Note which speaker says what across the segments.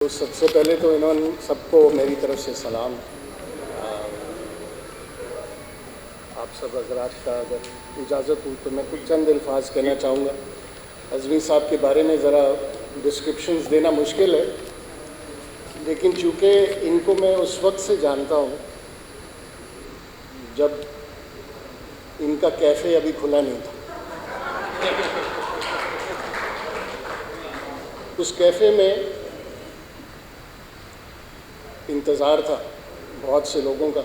Speaker 1: تو سب سے پہلے تو انہوں سب کو میری طرف سے سلام. آپ سب حضرات کا اگر اجازت ہو تو میں کچھ چند الفاظ کہنا چاہوں گا. ازمی صاحب کے بارے میں ذرا ڈسکرپشنز دینا مشکل ہے، لیکن چونکہ ان کو میں اس وقت سے جانتا ہوں جب ان کا کیفے ابھی کھلا نہیں تھا. اس کیفے میں انتظار تھا بہت سے لوگوں کا،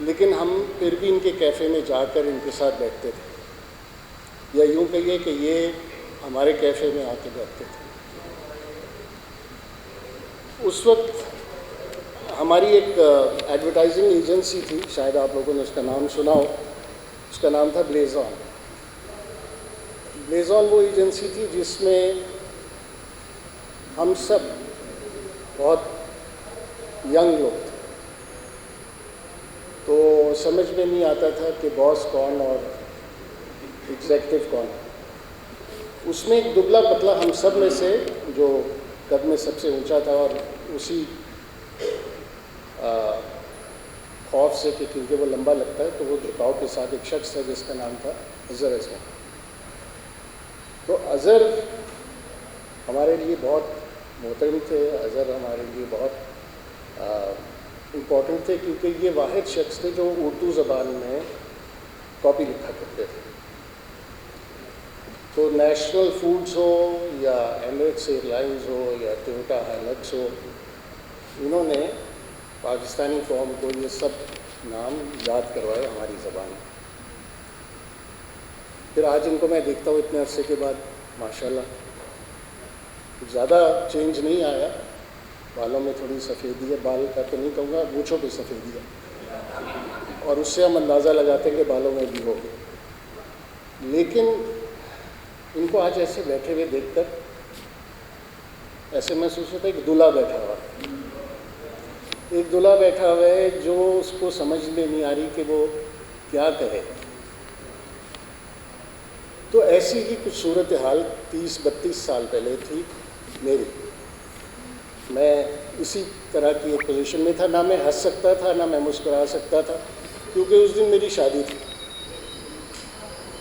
Speaker 1: لیکن ہم پھر بھی ان کے کیفے میں جا کر ان کے ساتھ بیٹھتے تھے، یا یوں کہیے کہ یہ ہمارے کیفے میں آ کے بیٹھتے تھے. اس وقت ہماری ایک ایڈورٹائزنگ ایجنسی تھی، شاید آپ لوگوں نے اس کا نام سنا ہو. اس کا نام تھا بلیزون. بلیزون وہ ایجنسی تھی جس میں ہم سب بہت ینگ لوگ تھے، تو سمجھ میں نہیں آتا تھا کہ باس کون اور ایگزیکٹو کون. اس میں ایک دبلا پتلا ہم سب میں سے جو قد میں سب سے اونچا تھا، اور اسی خوف سے کہ کیونکہ وہ لمبا لگتا ہے تو وہ جھکاؤ کے ساتھ ایک شخص تھا جس کا نام تھا اظہر اعظم. تو اظہر ہمارے لیے بہت محترم تھے. اظہر ہمارے لیے بہت امپورٹنٹ تھے، کیونکہ یہ واحد شخص تھے جو اردو زبان میں کاپی لکھا کرتے تھے. تو نیشنل فوڈز ہو یا ایمریٹس ایئر لائنز ہو یا ٹویوٹا ہائلکس ہو، انہوں نے پاکستانی قوم کو یہ سب نام یاد کروائے ہماری زبان میں. پھر آج ان کو میں دیکھتا ہوں اتنے عرصے کے بعد، ماشاءاللہ کچھ زیادہ چینج نہیں آیا. بالوں میں تھوڑی سفیدی ہے، بال کا تو نہیں کہوں گا، مونچھوں پہ سفیدی ہے، اور اس سے ہم اندازہ لگاتے ہیں کہ بالوں میں بھی ہوگی. لیکن ان کو آج ایسے بیٹھے ہوئے دیکھ کر ایسے محسوس ہوتا ہے کہ دلہا بیٹھا ہوا ہے. ایک دلہا بیٹھا ہوا ہے جو اس کو سمجھ میں نہیں آ رہی کہ وہ کیا کہے. تو ایسی ہی کچھ صورتحال 30-32 سال پہلے تھی میری. میں اسی طرح کی ایک پوزیشن میں تھا، نہ میں ہنس سکتا تھا نہ میں مسکرا سکتا تھا، کیونکہ اس دن میری شادی تھی.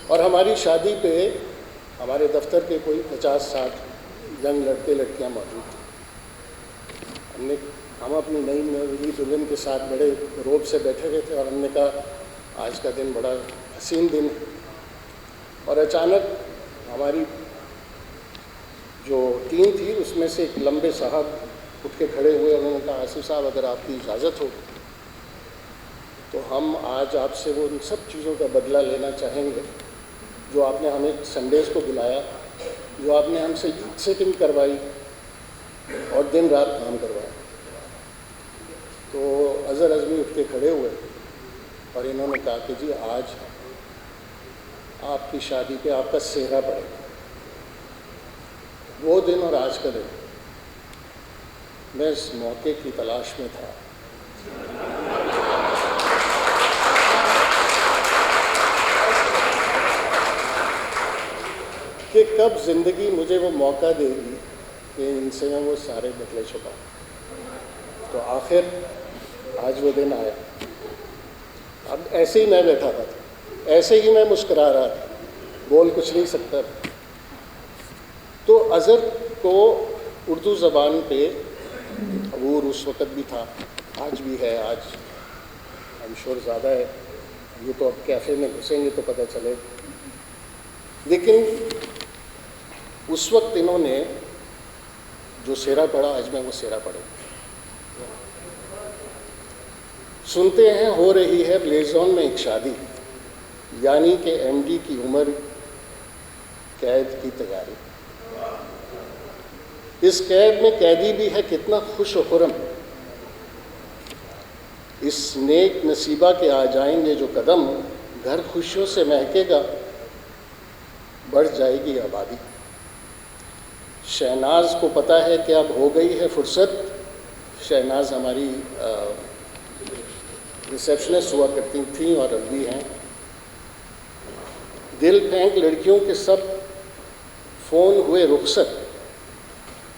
Speaker 1: اور ہماری شادی پہ ہمارے دفتر کے کوئی 50-60 ینگ لڑکے لڑکیاں موجود تھے. ہم اپنی نئی نوی دلہن کے ساتھ بڑے روب سے بیٹھے ہوئے تھے، اور ہم نے کہا آج کا دن بڑا حسین دن ہے. اور اچانک ہماری جو ٹیم تھی اس میں سے ایک لمبے صاحب اٹھ کے کھڑے ہوئے. انہوں نے کہا آصف صاحب اگر آپ کی اجازت ہو تو ہم آج آپ سے وہ ان سب چیزوں کا بدلہ لینا چاہیں گے جو آپ نے ہمیں سنڈیز کو بلایا، جو آپ نے ہم سے سیٹنگ کروائی اور دن رات کام کروایا. تو اظہر اعظمی اٹھ کے کھڑے ہوئے اور انہوں نے کہا کہ جی آج آپ کی شادی پہ آپ کا سہرا پڑے گا. وہ دن اور آج کا دن میں اس موقع کی تلاش میں تھا. کہ کب زندگی مجھے وہ موقع دے گی کہ ان سے میں وہ سارے بدلے چھپاؤں. تو آخر آج وہ دن آیا. اب ایسے ہی میں بیٹھا تھا، ایسے ہی میں مسکرا رہا تھا، بول کچھ نہیں سکتا تھا. تو اظہر کو اردو زبان پہ عبور اس وقت بھی تھا، آج بھی ہے. آج ہم شور زیادہ ہے، یہ تو اب کیفے میں گھسیں گے تو پتہ چلے. لیکن اس وقت انہوں نے جو سہرا پڑھا آج میں وہ سہرا پڑھوں. سنتے ہیں ہو رہی ہے بلیزون میں ایک شادی، یعنی کہ ایم ڈی کی عمر قید کی تیاری. اس قید میں قیدی بھی ہے کتنا خوش و خرم، اس نیک نصیبہ کے آ جائیں گے جو قدم، گھر خوشیوں سے مہکے گا بڑھ جائے گی آبادی. شہناز کو پتہ ہے کہ اب ہو گئی ہے فرصت. شہناز ہماری ریسیپشنسٹ ہوا کرتی تھیں اور اب بھی ہیں. دل پھینک لڑکیوں کے سب فون ہوئے رخصت،